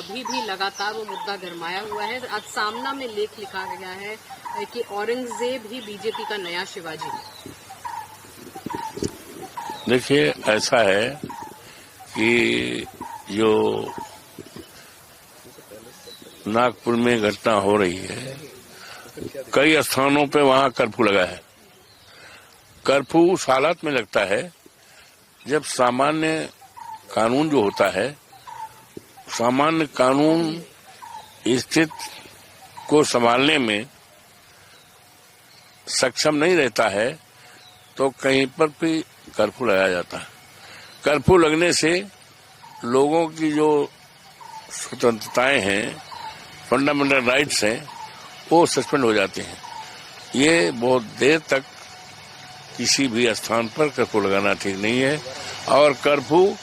अभी भी लगातार वो मुद्दा गरमाया हुआ है। आज सामना में लेख लिखा गया है कि औरंगजेब ही बीजेपी का नया शिवाजी। देखिए, ऐसा है कि जो नागपुर में घटना हो रही है, कई स्थानों पे वहां कर्फ्यू लगा है। कर्फ्यू उस हालत में लगता है जब सामान्य कानून जो होता है, सामान्य कानून स्थिति को संभालने में सक्षम नहीं रहता है तो कहीं पर भी कर्फ्यू लगाया जाता है। कर्फ्यू लगने से लोगों की जो स्वतंत्रताएं हैं, फंडामेंटल राइट्स हैं, वो सस्पेंड हो जाते हैं। ये बहुत देर तक किसी भी स्थान पर कर्फ्यू लगाना ठीक नहीं है और कर्फ्यू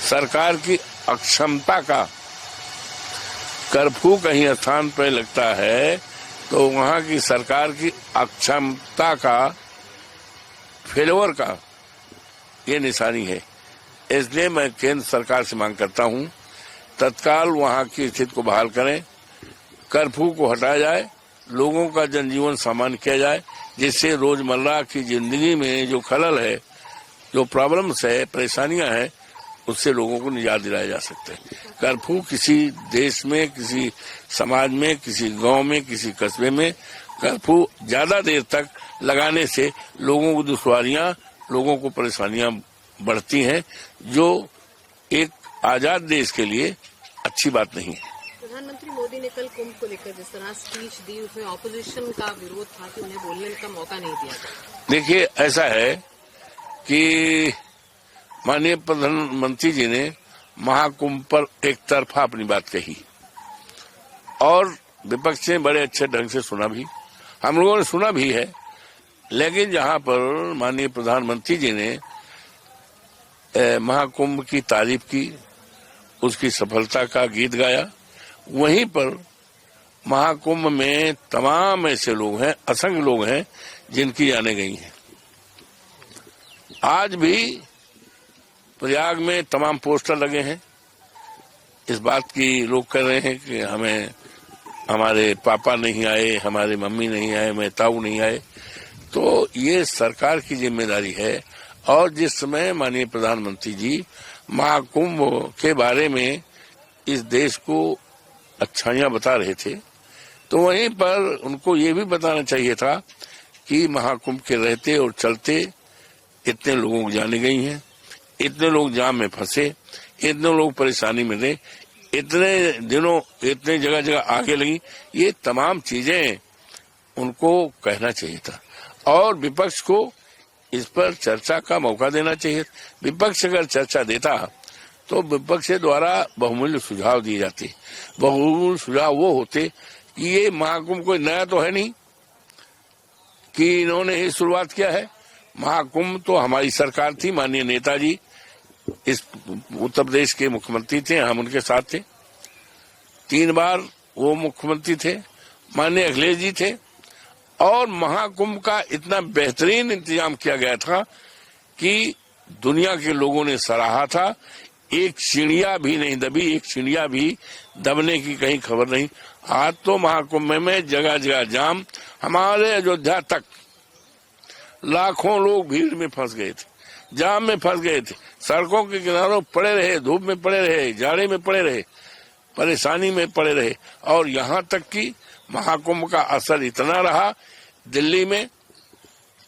सरकार की अक्षमता का, कर्फ्यू कहीं स्थान पर लगता है तो वहां की सरकार की अक्षमता का, फेलियर का ये निशानी है। इसलिए मैं केंद्र सरकार से मांग करता हूं, तत्काल वहां की स्थिति को बहाल करें, कर्फ्यू को हटाया जाए, लोगों का जनजीवन सामान्य किया जाए, जिससे रोजमर्रा की जिंदगी में जो खलल है, जो प्रॉब्लम्स है, परेशानियां हैं, उससे लोगों को निजात दिलाया जा सकता है। कर्फ्यू किसी देश में, किसी समाज में, किसी गांव में, किसी कस्बे में कर्फ्यू ज्यादा देर तक लगाने से लोगों को दुश्वारियां, लोगों को परेशानियां बढ़ती हैं, जो एक आजाद देश के लिए अच्छी बात नहीं है। प्रधानमंत्री मोदी ने कल कुंभ को लेकर जिस तरह स्पीच दी, उसमें ऑपोजिशन का विरोध था कि उन्हें बोलने का मौका नहीं दिया गया। देखिए, ऐसा है कि माननीय प्रधानमंत्री जी ने महाकुंभ पर एक तरफा अपनी बात कही और विपक्ष ने बड़े अच्छे ढंग से सुना भी, हम लोगों ने सुना भी है। लेकिन जहां पर माननीय प्रधानमंत्री जी ने महाकुंभ की तारीफ की, उसकी सफलता का गीत गाया, वहीं पर महाकुंभ में तमाम ऐसे लोग हैं, असंख्य लोग हैं जिनकी जानें गई हैं। आज भी प्रयाग में तमाम पोस्टर लगे हैं, इस बात की लोग कह रहे हैं कि हमें, हमारे पापा नहीं आए, हमारे मम्मी नहीं आए, मेरे ताऊ नहीं आए। तो ये सरकार की जिम्मेदारी है। और जिस समय माननीय प्रधानमंत्री जी महाकुंभ के बारे में इस देश को अच्छाइयां बता रहे थे, तो वहीं पर उनको ये भी बताना चाहिए था कि महाकुंभ के रहते और चलते इतने लोगों को जाने गई हैं, इतने लोग जाम में फंसे, इतने लोग परेशानी में रहे, इतने दिनों इतने जगह जगह आगे लगी। ये तमाम चीजें उनको कहना चाहिए था और विपक्ष को इस पर चर्चा का मौका देना चाहिए। विपक्ष अगर चर्चा देता तो विपक्ष के द्वारा बहुमूल्य सुझाव दिए जाते। बहुमूल्य सुझाव वो होते कि ये महाकुंभ कोई नया तो है नहीं कि इन्होंने ही शुरुआत किया है। महाकुंभ तो हमारी सरकार थी, माननीय नेताजी इस उत्तर प्रदेश के मुख्यमंत्री थे, हम उनके साथ थे, 3 बार वो मुख्यमंत्री थे, माननीय अखिलेश जी थे और महाकुंभ का इतना बेहतरीन इंतजाम किया गया था कि दुनिया के लोगों ने सराहा था। एक चिड़िया भी नहीं दबी, एक चिड़िया भी दबने की कहीं खबर नहीं। आज तो महाकुंभ में जगह जगह जाम, हमारे अयोध्या तक लाखों लोग भीड़ में फंस गए थे, जाम में फंस गए थे, सड़कों के किनारों पड़े रहे, धूप में पड़े रहे, जाड़े में पड़े रहे, परेशानी में पड़े रहे। और यहाँ तक कि महाकुंभ का असर इतना रहा, दिल्ली में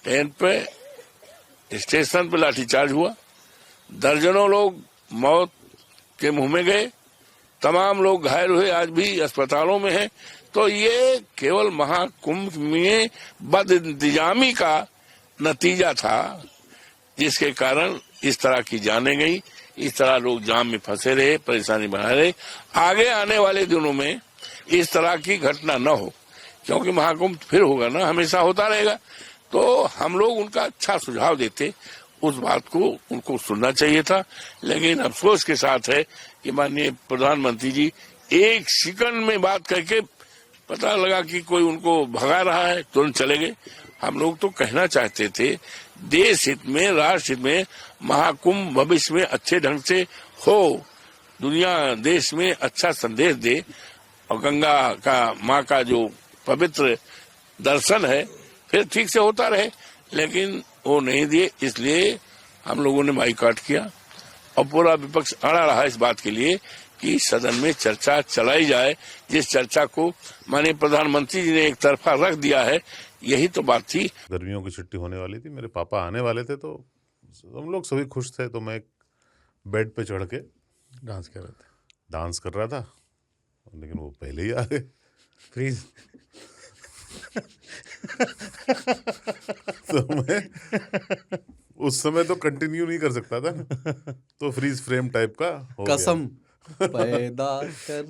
ट्रेन पे स्टेशन पे लाठीचार्ज हुआ, दर्जनों लोग मौत के मुंह में गए, तमाम लोग घायल हुए, आज भी अस्पतालों में हैं। तो ये केवल महाकुंभ में बद इंतजामी का नतीजा था, जिसके कारण इस तरह की जाने गई, इस तरह लोग जाम में फंसे रहे, परेशानी बना रहे। आगे आने वाले दिनों में इस तरह की घटना न हो, क्योंकि महाकुंभ फिर होगा ना, हमेशा होता रहेगा। तो हम लोग उनका अच्छा सुझाव देते, उस बात को उनको सुनना चाहिए था। लेकिन अफसोस के साथ है कि माननीय प्रधानमंत्री जी एक सेकंड में बात करके पता लगा कि कोई उनको भगा रहा है, तुरंत चले गए। हम लोग तो कहना चाहते थे देश हित में, राष्ट्र हित में महाकुंभ भविष्य में अच्छे ढंग से हो, दुनिया देश में अच्छा संदेश दे और गंगा का माँ का जो पवित्र दर्शन है फिर ठीक से होता रहे, लेकिन वो नहीं दिए, इसलिए हम लोगों ने बाइकआउट किया और पूरा विपक्ष अड़ा रहा इस बात के लिए कि सदन में चर्चा चलाई जाए। जिस चर्चा को माननीय प्रधानमंत्री जी ने एक तरफा रख दिया है, यही तो बात थी। गर्मियों की छुट्टी होने वाली थी, मेरे पापा आने वाले थे, तो हम लोग सभी खुश थे। तो मैं एक बेड पे चढ़ के डांस कर रहा था, लेकिन वो पहले ही आ गए। फ्रीज। तो मैं उस समय तो कंटिन्यू नहीं कर सकता था, तो फ्रीज फ्रेम टाइप का हो गया। कसम पैदा कर